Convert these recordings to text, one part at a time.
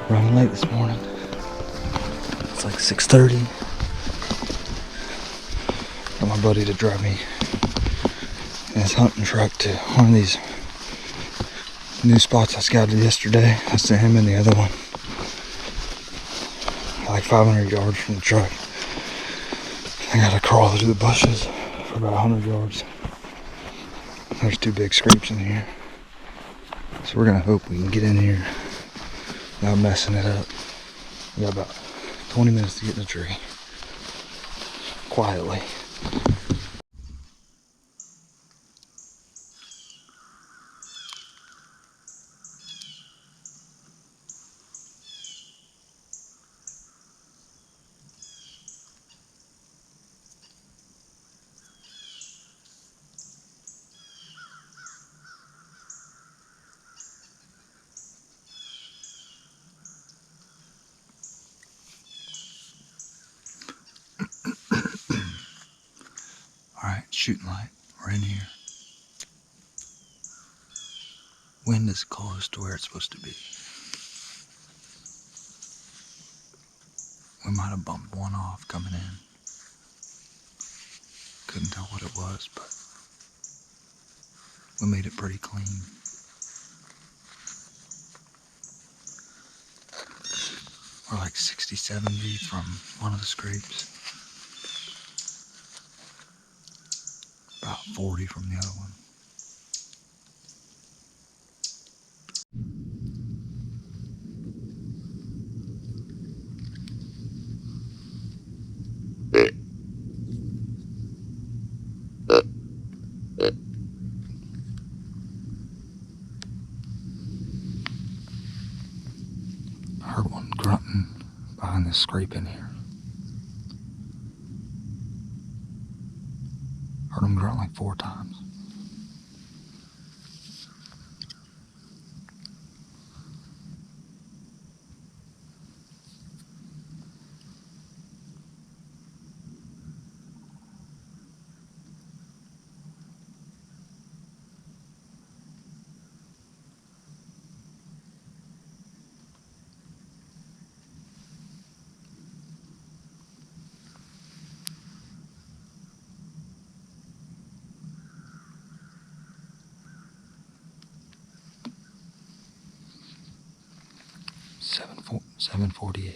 Running late this morning. It's like 6:30. Got my buddy to drive me in his hunting truck to one of these new spots I scouted yesterday. I sent him in the other one. Like 500 yards from the truck. I gotta crawl through the bushes for about 100 yards. There's two big scrapes in here. So we're gonna hope we can get in here without messing it up. We got about 20 minutes to get in the tree. Quietly. Alright, shooting light. We're in here. Wind is close to where it's supposed to be. We might have bumped one off coming in. Couldn't tell what it was, but we made it pretty clean. We're like 60, 70 from one of the scrapes. About 40 from the other one. I heard one grunting behind this scrape in here. Heard him grunt like 4 times. Seven 7:48.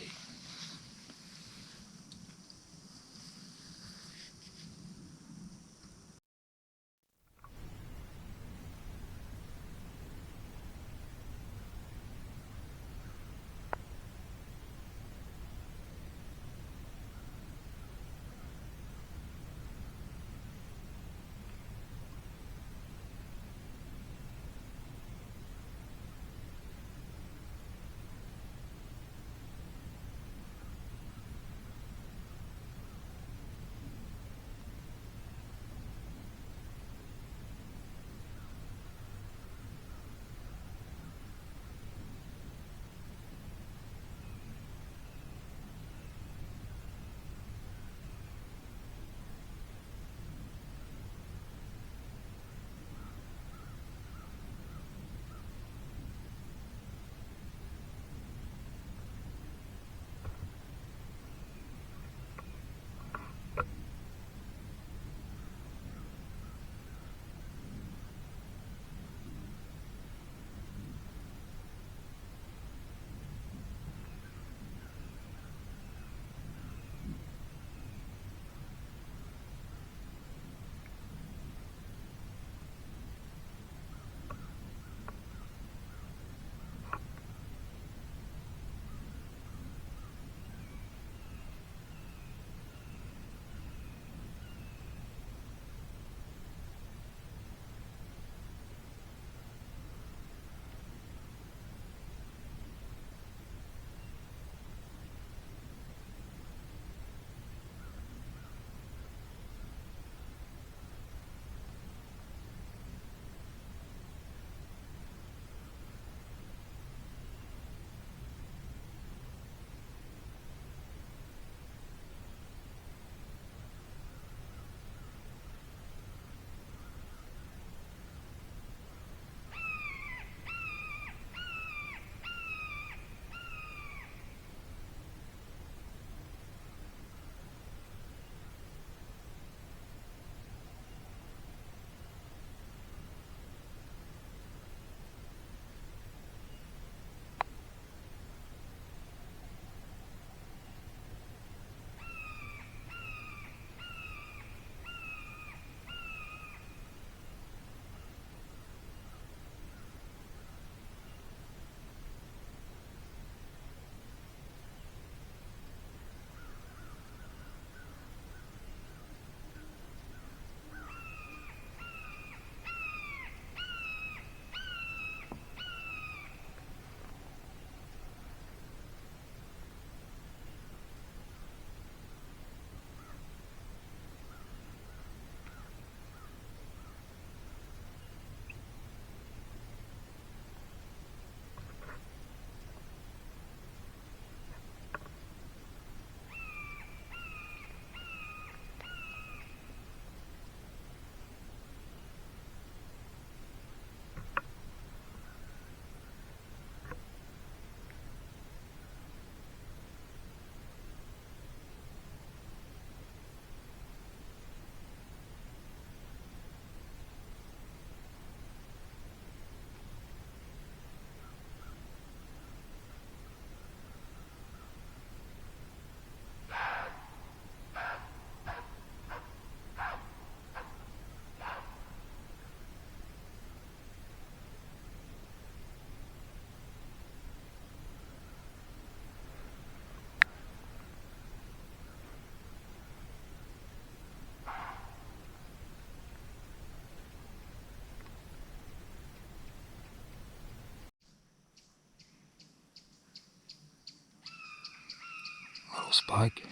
spike.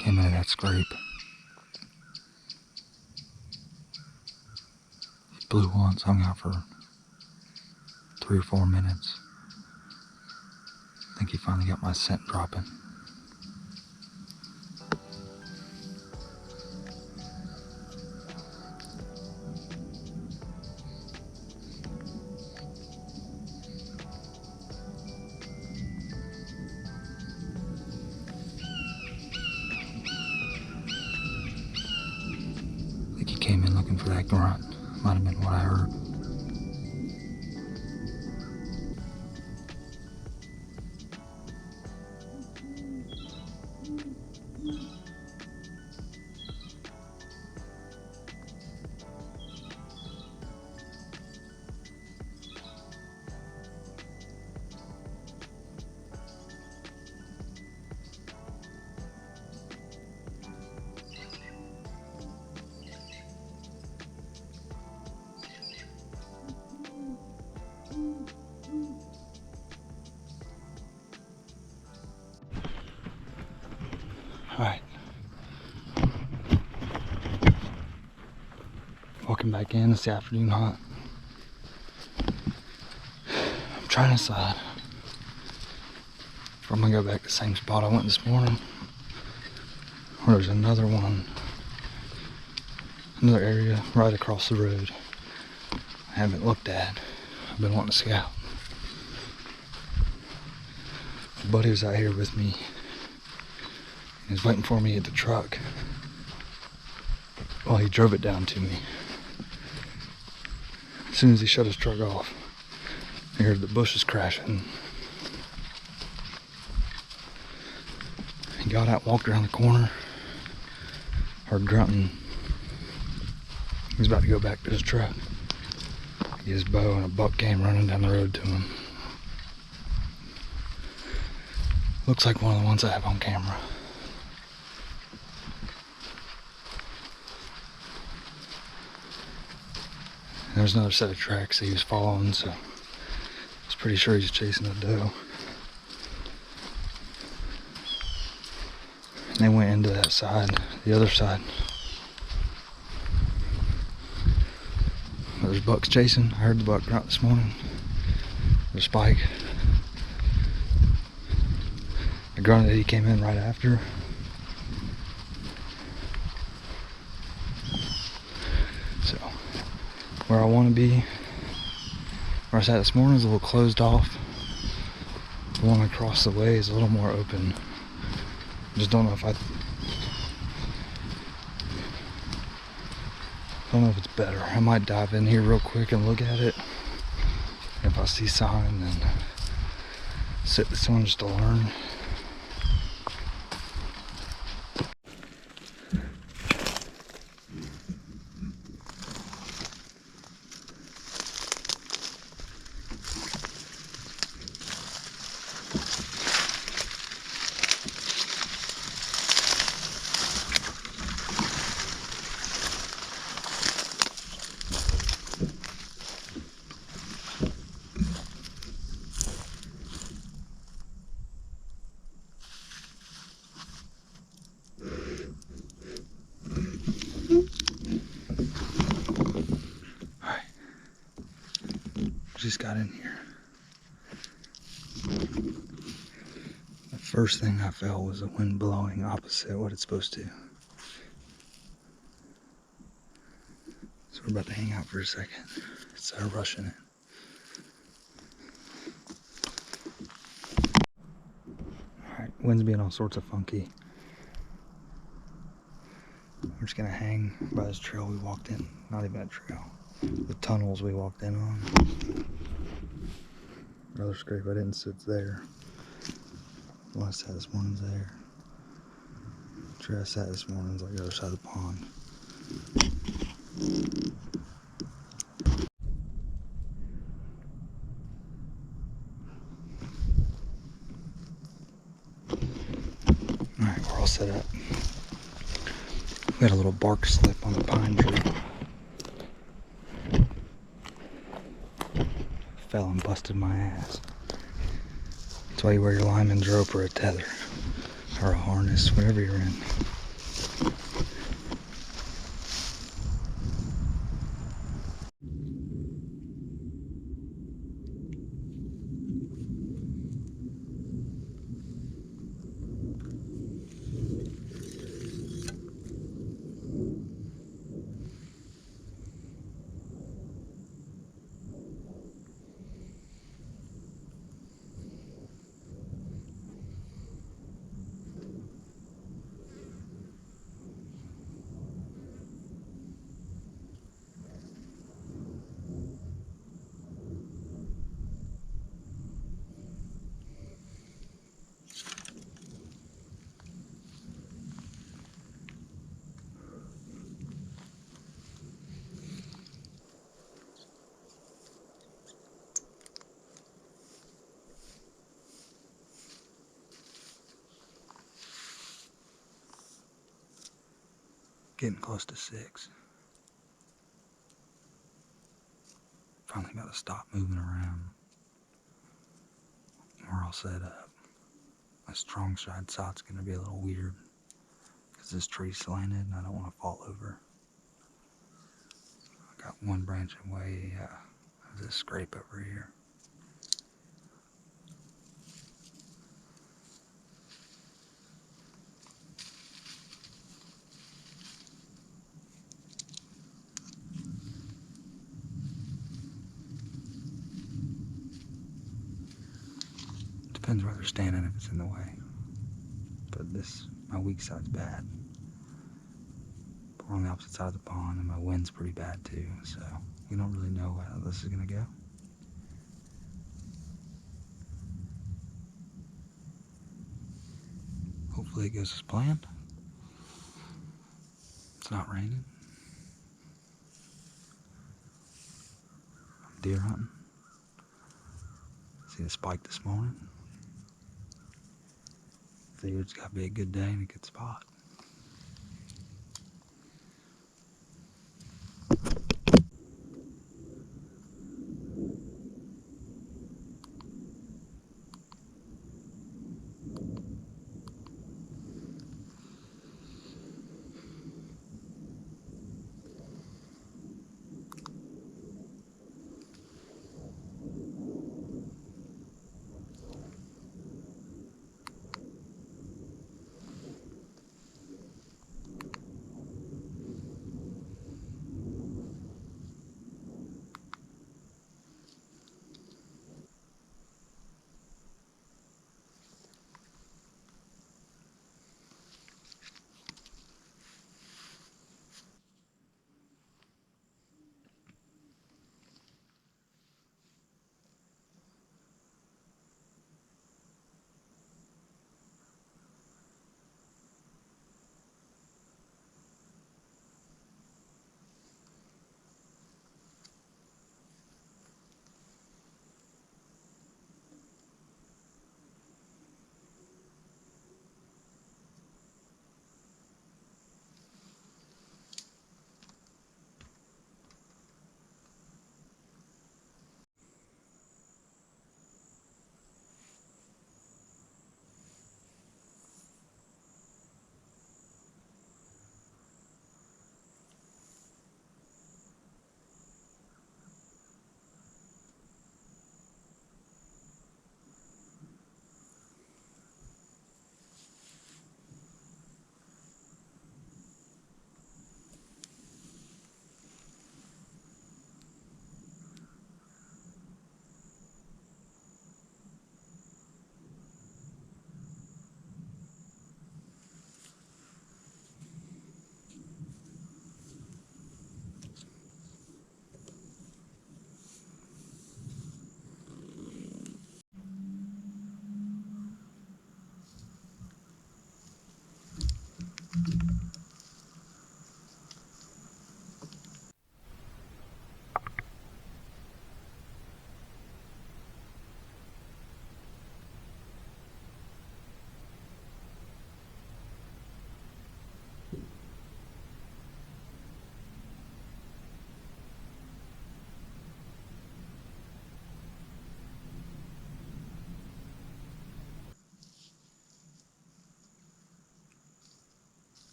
Came into that scrape. He blew once, hung out for 3 or 4 minutes. I think he finally got my scent dropping. I think he came in looking for that grunt. Might have been what I heard. Alright. Walking back in, it's the afternoon hunt. I'm trying to decide if I'm gonna go back to the same spot I went this morning, or there's another one, another area right across the road I haven't looked at. I've been wanting to scout. My buddy was out here with me. He was waiting for me at the truck. Well, he drove it down to me. As soon as he shut his truck off, I heard the bushes crashing. He got out, walked around the corner, heard grunting. He was about to go back to his truck. He had his bow and a buck came running down the road to him. Looks like one of the ones I have on camera. There's another set of tracks that he was following, so I was pretty sure he's chasing a doe. And they went into that side, the other side. There's bucks chasing. I heard the buck grunt this morning. There's Spike. I grunted that he came in right after. So, where I want to be, where I sat this morning is a little closed off. The one across the way is a little more open. I just don't know if it's better. I might dive in here real quick and look at it. If I see sign, then sit this one just to learn. Just got in here. The first thing I felt was the wind blowing opposite what it's supposed to. So we're about to hang out for a second. Instead of rushing it. Alright, wind's being all sorts of funky. We're just gonna hang by this trail we walked in. Not even a trail. The tunnels we walked in on. Another scrape I didn't sit there. The one I sat this morning's there. The tree I sat this morning's like the other side of the pond. Alright, we're all set up. We had a little bark slip on the pine tree. Fell and busted my ass. That's why you wear your lineman's rope or a tether. or a harness, whatever you're in. Getting close to 6. Finally got to stop moving around. We're all set up. My strong side sight's going to be a little weird because this tree's slanted and I don't want to fall over. I got one branch away of this scrape over here. Depends where they're standing if it's in the way. But my weak side's bad. We're on the opposite side of the pond and my wind's pretty bad too, so we don't really know how this is gonna go. Hopefully it goes as planned. It's not raining. I'm deer hunting. See the spike this morning. Figured it's gotta be a good day and a good spot.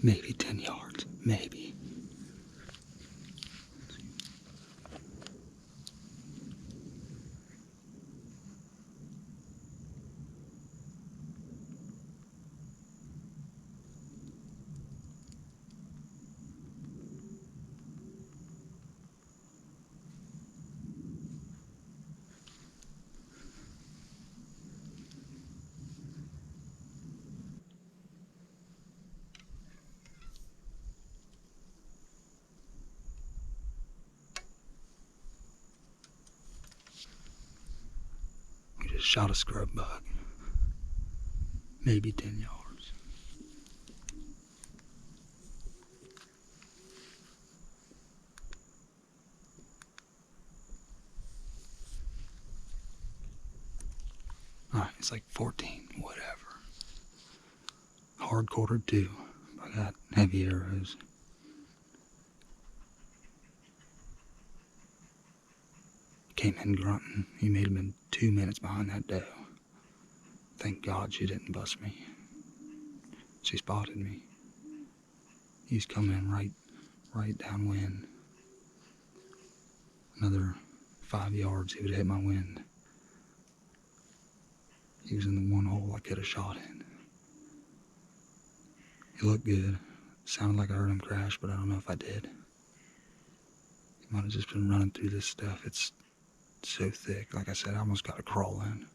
Maybe 10 yards, maybe. We just shot a scrub bug. Maybe 10 yards. Alright, it's like 14, whatever. Hard quarter 2. I got heavy arrows. Came in grunting. He made him in 2 minutes behind that doe. Thank God she didn't bust me. She spotted me. He's coming right downwind. Another 5 yards, he would hit my wind. He was in the one hole I could have shot in. He looked good. Sounded like I heard him crash, but I don't know if I did. He might have just been running through this stuff. It's so thick. Like I said, I almost got to crawl in.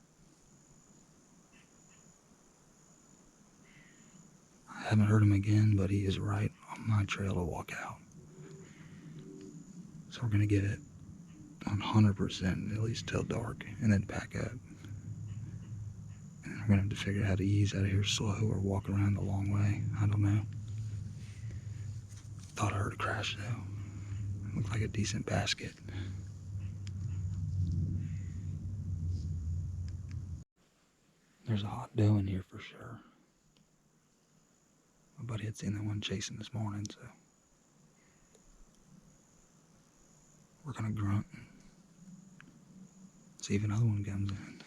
I haven't heard him again, but he is right on my trail to walk out. So we're going to get it 100%, at least till dark, and then pack up. And we're going to have to figure out how to ease out of here slow or walk around the long way. I don't know. Thought I heard a crash though. Looked like a decent basket. There's a hot doe in here for sure. My buddy had seen that one chasing this morning, so we're gonna grunt and see if another one comes in.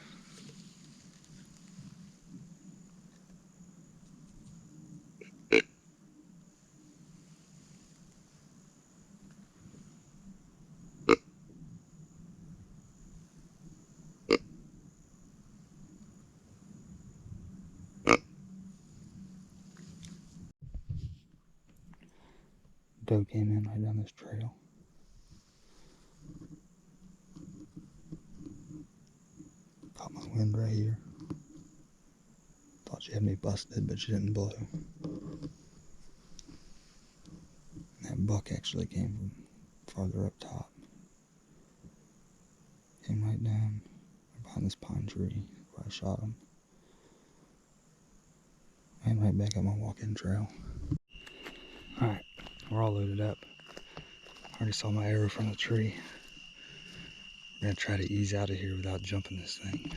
Doe came in right down this trail. Caught my wind right here. Thought she had me busted, but she didn't blow. That buck actually came from farther up top. Came right down behind this pine tree where I shot him. Ran right back up my walk-in trail. Alright, we're all loaded up. I already saw my arrow from the tree. We're gonna try to ease out of here without jumping this thing.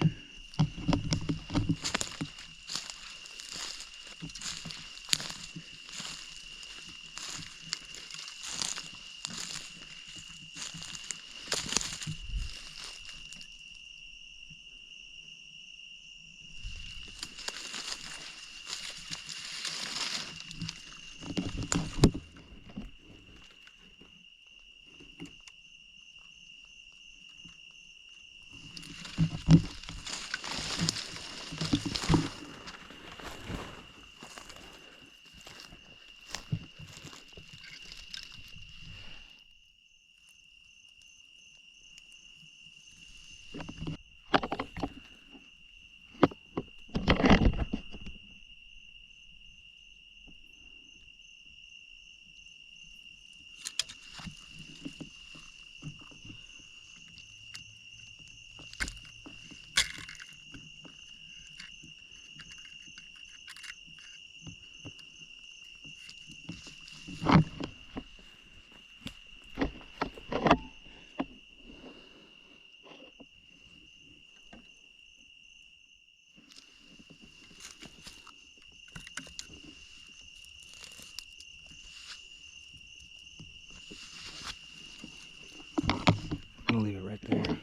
I'm gonna leave it right there.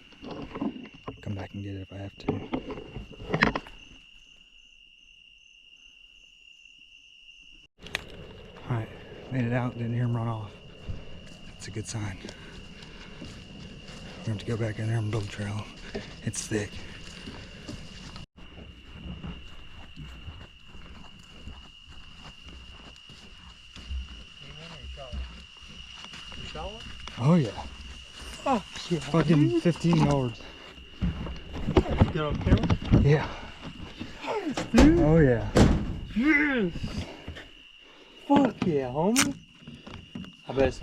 Come back and get it if I have to. Alright, Made it out, didn't hear him run off. That's a good sign. We're going to go back in there and build a trail. It's thick. Oh yeah. Oh yeah. Fucking 15 yards. Get on camera? Yeah. Yes, dude. Oh yeah. Yes. Fuck yeah, homie. I bet it's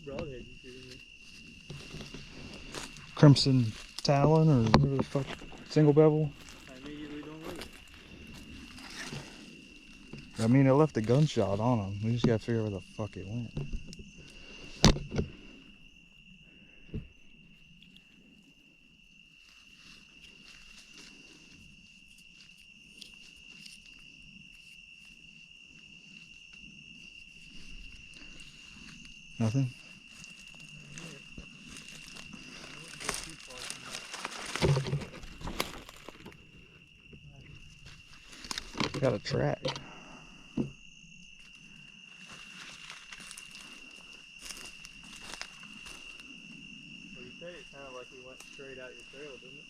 broadhead you shooting me. Crimson Talon or whatever the fuck. Single bevel. I immediately don't like it. I mean, it left a gunshot on him. We just gotta figure out where the fuck it went. Nothing? Got a track. What do you say? It sounded like he went straight out your trail, didn't it?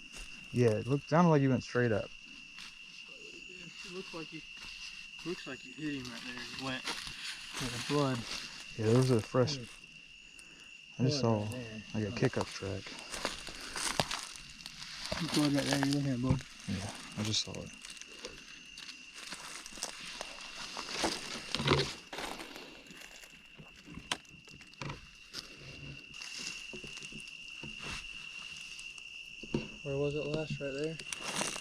Yeah, it sounded like he went straight up. It looks like you hit him right there. He went with the blood. Yeah, those are fresh. I just saw Blood right there. like a kick-up track. Blood right there. You're looking at blood. Yeah, I just saw it. Where was it last? Right there?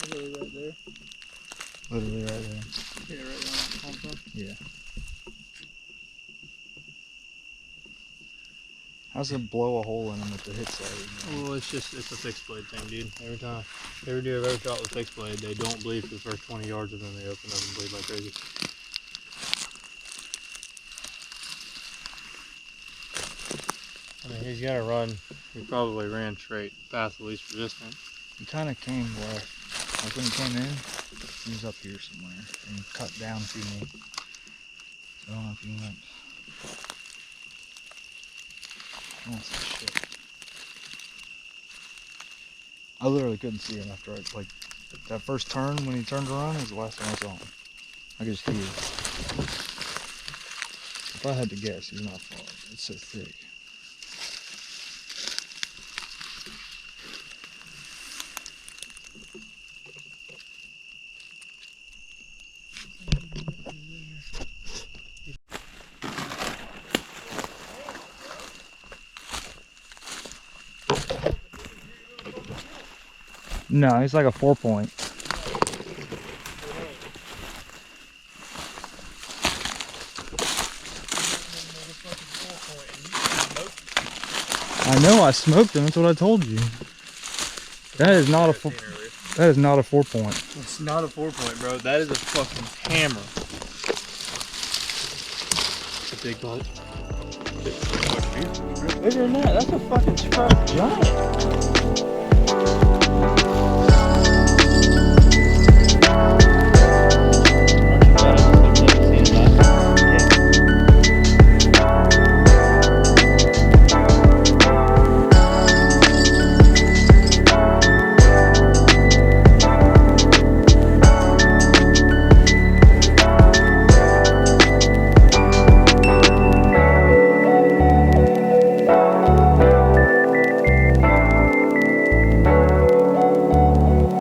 Literally right there. Literally right there. Yeah, right on that compound. Yeah. How's it blow a hole in him at the hit side? Well, it's a fixed blade thing, dude. Every deer I've ever shot with a fixed blade, they don't bleed for the first 20 yards and then they open up and bleed like crazy. I mean, he's got to run. He probably ran straight past the least resistant. He kind of came left. Like when he came in, he was up here somewhere and he cut down to me. So I don't know if he went. Oh, shit. I literally couldn't see him after like that first turn when he turned around was the last time I saw him. I could just hear. If I had to guess, he's not far. It's so thick. No, he's like a 4-point. I know I smoked him. That's what I told you. That is not a 4-point. It's not a 4-point, bro. That is a fucking hammer. It's a big butt. Bigger than that. That's a fucking scrub giant.